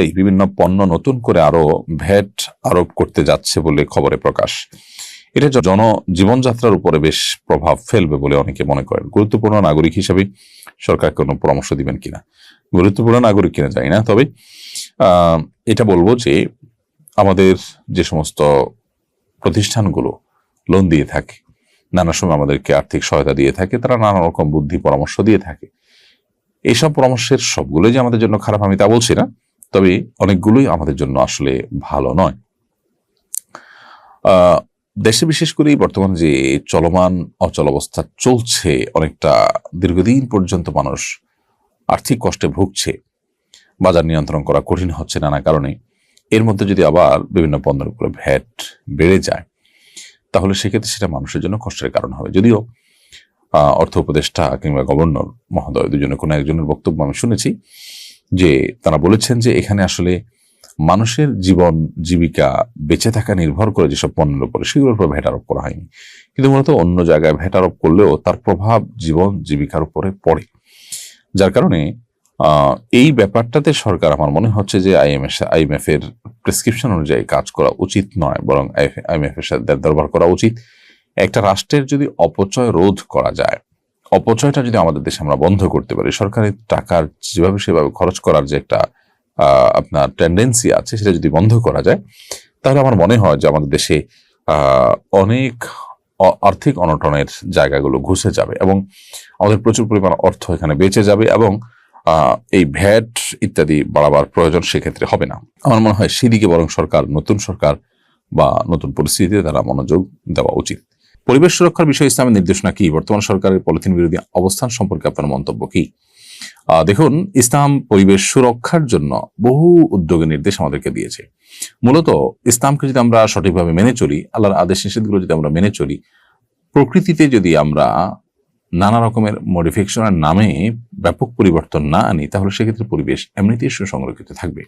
এই বিভিন্ন পণ্য নতুন করে আরো ভ্যাট আরোপ করতে যাচ্ছে বলে খবরে প্রকাশ। এটা জীবনযাত্রার উপরে বেশ প্রভাব ফেলবে বলে অনেকে মনে করেন। গুরুত্বপূর্ণ নাগরিক হিসেবে সরকার কোনো পরামর্শ দিবেন কিনা, গুরুত্বপূর্ণ নাগরিক কিনা জানি না, তবে এটা বলবো যে আমাদের যে সমস্ত প্রতিষ্ঠানগুলো লোন দিয়ে থাকে, নানা সময় আমাদেরকে আর্থিক সহায়তা দিয়ে থাকে, তারা নানা রকম বুদ্ধি পরামর্শ দিয়ে থাকে। এইসব পরামর্শের সবগুলোই যে আমাদের জন্য খারাপ আমি তা বলছি না, তবে অনেকগুলোই আমাদের জন্য আসলে ভালো নয়। দেশে বিশেষ করে বর্তমান যে চলমান অচলাবস্থা চলছে, অনেকটা দীর্ঘদিন পর্যন্ত মানুষ আর্থিক কষ্টে ভুগছে, বাজার নিয়ন্ত্রণ করা কঠিন হচ্ছে নানা কারণে। এর মধ্যে যদি আবার বিভিন্ন পণ্যের উপরে ভ্যাট বেড়ে যায়, তাহলে সেক্ষেত্রে সেটা মানুষের জন্য কষ্টের কারণ হবে। যদিও অর্থ উপদেষ্টা কিংবা গভর্নর মহোদয় দুজনে কোনো একজনের বক্তব্য আমি শুনেছি যে তারা বলেছেন যে এখানে আসলে মানুষের জীবন জীবিকা বেঁচে থাকা নির্ভর করে যেসব পণ্যের উপরে, সেগুলোর উপর ভ্যাট আরোপ করা হয়নি, কিন্তু মূলত অন্য জায়গায় ভ্যাট আরোপ করলেও তার প্রভাব জীবন জীবিকার উপরে পড়ে। যার কারণে এই ব্যাপারটাতে সরকার, আমার মনে হচ্ছে যে আইএমএফ এর প্রেসক্রিপশন অনুযায়ী কাজ করা উচিত নয়, বরং আইএমএফ এর সাথে দরবার করা উচিত। একটা রাষ্ট্রের যদি অপচয় রোধ করা যায়, অপচয়টা যদি আমাদের দেশে আমরা বন্ধ করতে পারি, সরকারের টাকার যেভাবে সেভাবে খরচ করার যে একটা আপনার টেন্ডেন্সি আছে, সেটা যদি বন্ধ করা যায়, তাহলে আমার মনে হয় যে আমাদের দেশে অনেক আর্থিক অনটনের জায়গাগুলো ঘুষে যাবে এবং আমাদের প্রচুর পরিমাণ অর্থ এখানে বেঁচে যাবে এবং এই ভ্যাট ইত্যাদি বাড়াবার প্রয়োজন সেক্ষেত্রে হবে না। আমার মনে হয় সেদিকে বরং নতুন সরকার বা নতুন পরিস্থিতিতে তারা মনোযোগ দেওয়া উচিত। পরিবেশ সুরক্ষার বিষয়ে ইসলামের নির্দেশনা কি? বর্তমান সরকারের পলিথিন বিরোধী অবস্থান সম্পর্কে আপনার মন্তব্য কি? দেখুন, ইসলাম পরিবেশ সুরক্ষার জন্য বহু উদ্যোগের নির্দেশ আমাদেরকে দিয়েছে। মূলত ইসলামকে যদি আমরা সঠিকভাবে মেনে চলি, আল্লাহর আদেশ নিষেধগুলো যদি আমরা মেনে চলি, প্রকৃতিতে যদি আমরা নানা রকমের মডিফিকেশনের নামে ব্যাপক পরিবর্তন না আনি, তাহলে সেক্ষেত্রে পরিবেশ এমনিতেই সুসংরক্ষিত থাকবে।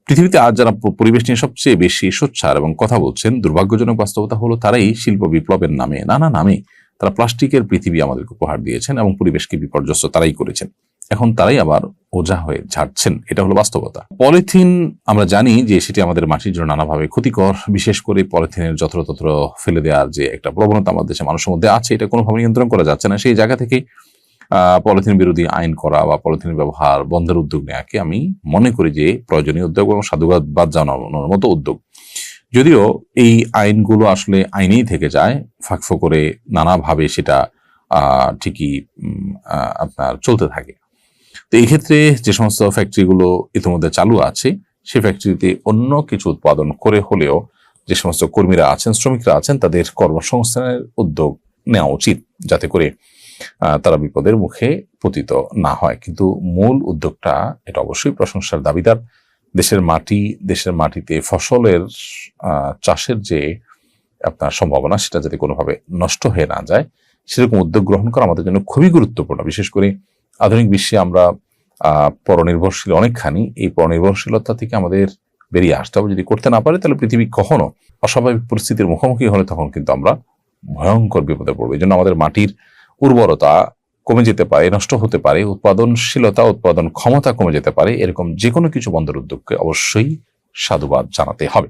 পৃথিবীতে আজ যারা পরিবেশ নিয়ে সবচেয়ে বেশি সোচ্চার এবং কথা বলছেন, দুর্ভাগ্যজনক বাস্তবতা হলো তারাই শিল্প বিপ্লবের নামে, নানা নামে তারা প্লাস্টিকের পৃথিবী আমাদেরকে উপহার দিয়েছেন এবং পরিবেশকে বিপর্যস্ত তারাই করেছেন। এখন তারাই আবার ওঝা হয়ে ঝাড়ছেন, এটা হলো বাস্তবতা। পলিথিন আমরা জানি যে সেটি আমাদের মাটির জন্য নানাভাবে ক্ষতিকর। বিশেষ করে পলিথিনের যত্রতত্র ফেলে দেওয়ার যে একটা প্রবণতা আমাদের দেশে মানুষের মধ্যে আছে, এটা কোনোভাবে নিয়ন্ত্রণ করা যাচ্ছে না। সেই জায়গা থেকে পলিথিন বিরোধী আইন করা বা পলিথিনের ব্যবহার বন্ধের উদ্যোগ নেওয়াকে আমি মনে করি যে প্রয়োজনীয় উদ্যোগ এবং সাধুবাদ জানানোর মতো উদ্যোগ। যদিও এই আইনগুলো আসলে আইনেই থেকে যায়, ফাঁকফো করে নানাভাবে সেটা ঠিকই আপনার চলতে থাকে। তো এই ক্ষেত্রে যে সমস্ত ফ্যাক্টরিগুলো ইতিমধ্যে চালু আছে, সেই ফ্যাক্টরিতে অন্য কিছু উৎপাদন করে হলেও যে সমস্ত কর্মীরা আছেন, শ্রমিকরা আছেন, তাদের কর্মসংস্থানের উদ্যোগ নেওয়া উচিত, যাতে করে তারা বিপদের মুখে পতিত না হয়। কিন্তু মূল উদ্যোগটা এটা অবশ্যই প্রশংসার দাবিদার। দেশের মাটিতে ফসলের চাষের যে আপনার সম্ভাবনা, সেটা যাতে কোনোভাবে নষ্ট হয়ে না যায়, সেরকম উদ্যোগ গ্রহণ করা আমাদের জন্য খুবই গুরুত্বপূর্ণ। বিশেষ করে আধুনিক বিশ্বে আমরা পরনির্ভরশীল অনেকখানি। এই পরনির্ভরশীলতা থেকে আমাদের বেরিয়ে আসতে হবে। যদি করতে না পারে, তাহলে পৃথিবী কখনো অস্বাভাবিক পরিস্থিতির মুখোমুখি হলে তখন কিন্তু আমরা ভয়ঙ্কর বিপদে পড়বো। এই জন্য আমাদের মাটির উর্বরতা কমে যেতে পারে, নষ্ট হতে পারে, উৎপাদনশীলতা, উৎপাদন ক্ষমতা কমে যেতে পারে। এরকম যে কোনো কিছু বন্ধের উদ্যোগকে অবশ্যই সাধুবাদ জানাতে হবে।